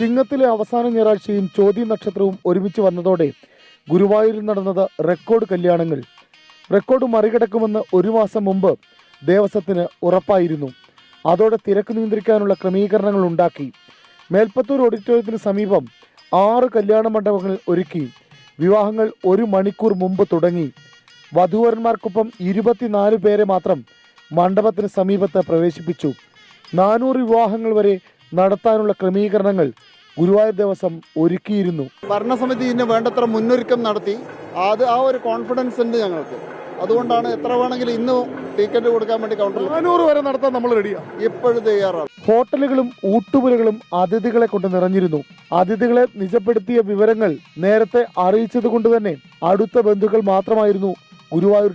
ചിങ്ങത്തിലെ അവസാന ഞായറാഴ്ചയും ചോദ്യ നക്ഷത്രവും ഒരുമിച്ച് വന്നതോടെ ഗുരുവായൂരിൽ നടന്നത് റെക്കോർഡ് കല്യാണങ്ങൾ. റെക്കോർഡ് മറികടക്കുമെന്ന് ഒരു മാസം മുമ്പ് ദേവസ്വത്തിന് ഉറപ്പായിരുന്നു. അതോടെ തിരക്ക് നിയന്ത്രിക്കാനുള്ള ക്രമീകരണങ്ങൾ ഉണ്ടാക്കി. മേൽപ്പത്തൂർ ഓഡിറ്റോറിയത്തിന് സമീപം 6 കല്യാണ മണ്ഡപങ്ങൾ ഒരുക്കി. വിവാഹങ്ങൾ 1 മണിക്കൂർ മുമ്പ് തുടങ്ങി. വധൂവരന്മാർക്കൊപ്പം 24 പേരെ മാത്രം മണ്ഡപത്തിന് സമീപത്ത് പ്രവേശിപ്പിച്ചു. 400 വിവാഹങ്ങൾ വരെ നടത്താനുള്ള ക്രമീകരണങ്ങൾ ഗുരുവായൂർ ദേവസ്വം ഒരുക്കിയിരുന്നു. ഭരണസമിതി ഇതിന് വേണ്ടത്ര മുന്നൊരുക്കം നടത്തി. ആ ഒരു കോൺഫിഡൻസ് ഉണ്ട് ഞങ്ങൾക്ക്. അതുകൊണ്ടാണ് എത്ര വേണമെങ്കിലും ഇന്ന് ടിക്കറ്റ് കൊടുക്കാൻ വേണ്ടി കൗണ്ടറിൽ 400 വരെ നടത്താൻ നമ്മൾ റെഡിയാണ്. ഇപ്പോഴും തയ്യാറാണ്. ഹോട്ടലുകളും ഊട്ടുപുരകളും അതിഥികളെ കൊണ്ട് നിറഞ്ഞിരുന്നു. അതിഥികളെ നിജപ്പെടുത്തിയ വിവരങ്ങൾ നേരത്തെ അറിയിച്ചത് കൊണ്ട് തന്നെ അടുത്ത ബന്ധുക്കൾ മാത്രമായിരുന്നു ഗുരുവായൂർ